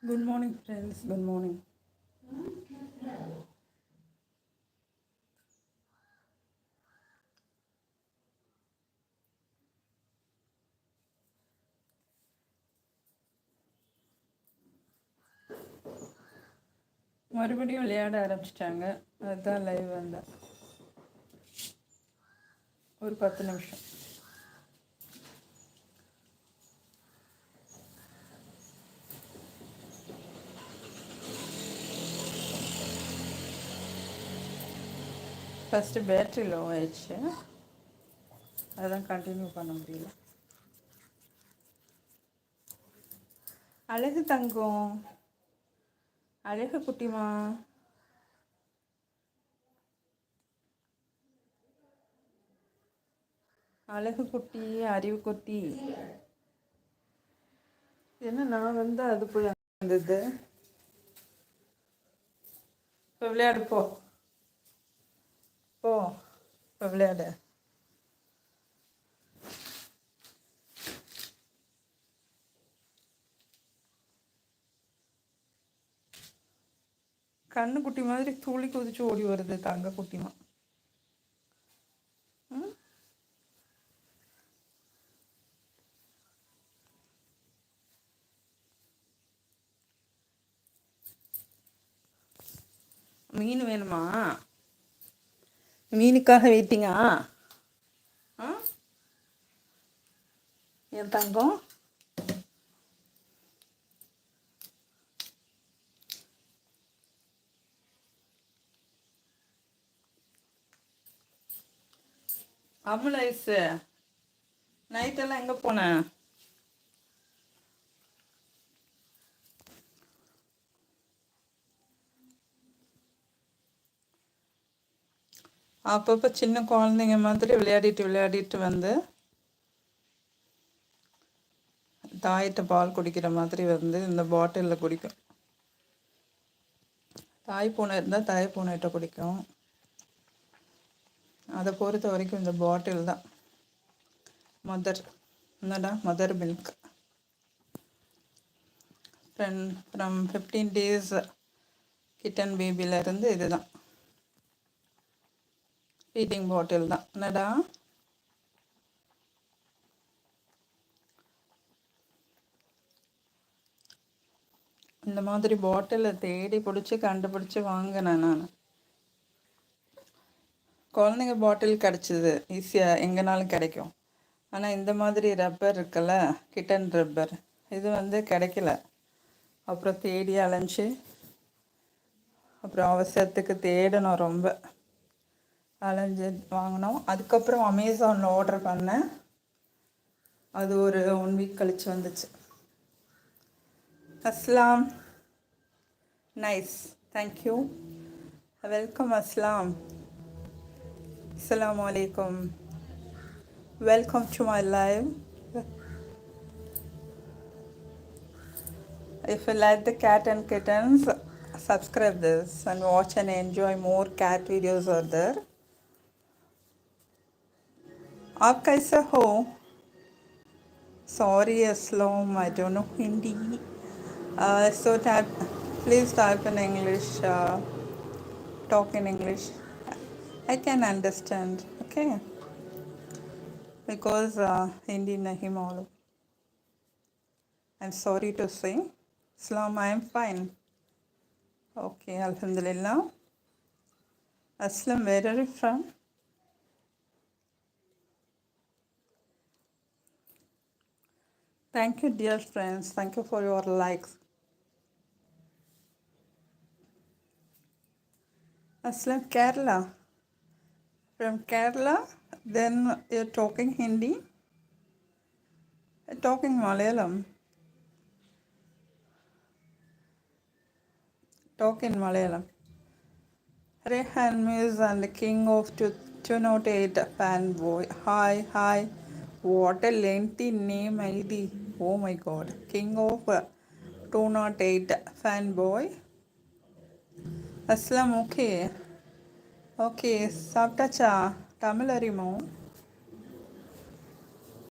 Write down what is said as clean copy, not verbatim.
Good morning, friends. Good morning. மறுபடியும் விளையாட ஆரம்பிச்சிட்டாங்க. அதுதான் லைவ் வந்தேன். ஒரு 10 நிமிஷம். ஃபஸ்ட்டு பேட்ரி லோ ஆயிடுச்சு. அதான் கண்டினியூ பண்ண முடியல. அழகு தங்கம், அழகு குட்டிமா, அழகு குட்டி, அறிவு குட்டி. என்ன நான் வந்து அது போய் வந்தது. இப்போ விளையாடு போ, போ இப்போ விளையாடு. கண்ணு குட்டி மாதிரி துளி குதிச்சு ஓடி வருது தங்க குட்டிமா. மீன் வேணுமா? மீனுக்காக வெயிட்டிங்கா? ஆ என் தங்கம் அமுல் ஐஸு நைட்டெல்லாம் எங்கே போனேன்? அப்பப்போ சின்ன குழந்தைங்க மாதிரி விளையாடிட்டு வந்து தாயிட்ட பால் குடிக்கிற மாதிரி வந்து இந்த பாட்டிலில் குடிக்கும். தாய் பூனை இருந்தால் தாய் பூனைகிட்ட குடிக்கும். அதை பொறுத்த வரைக்கும் இந்த பாட்டில் தான் மதர். என்னடா mother milk. From 15 days kitten பேபியிலேருந்து இதுதான் ஃபீடிங் பாட்டில் தான். என்னடா இந்த மாதிரி பாட்டிலை தேடி பிடிச்சி கண்டுபிடிச்சி வாங்கினேன் நான். குழந்தைங்க பாட்டில் கிடச்சிது ஈஸியாக, எங்கேனாலும் கிடைக்கும். ஆனால் இந்த மாதிரி ரப்பர் இருக்குல்ல, கிட்டன் ரப்பர், இது வந்து கிடைக்கல. அப்புறம் தேடி அலைஞ்சி அப்புறம் அவசரத்துக்கு தேடணும், ரொம்ப அலைஞ்சு வாங்கினோம். அதுக்கப்புறம் அமேசானில் ஆர்டர் பண்ணேன். அது ஒரு 1 week கழிச்சு வந்துச்சு. அஸ்லாம், நைஸ், தேங்க்யூ, வெல்கம் அஸ்லாம். Assalamu alaikum. Welcome to my live. If you like the cat and kittens, subscribe this and watch and enjoy more cat videos are there. आप कैसे हो? Sorry Aslam, I don't know Hindi. So please type in English, talk in English. I can understand, okay? Because Hindi nahi malum. I'm sorry to say. Islam, I am fine. Okay, Alhamdulillah. Aslam, where are you from? Thank you, dear friends. Thank you for your likes. Aslam, Kerala. From Kerala, then you're talking Hindi, talking Malayalam. Talk in Malayalam. Rehan Miz and the king of 208 fanboy. Hi. What a lengthy name ID. Oh my god. King of 208 fanboy. Aslam, okay. Okay, சாப்பிட்டாச்சா? தமிழ் அறிமோ?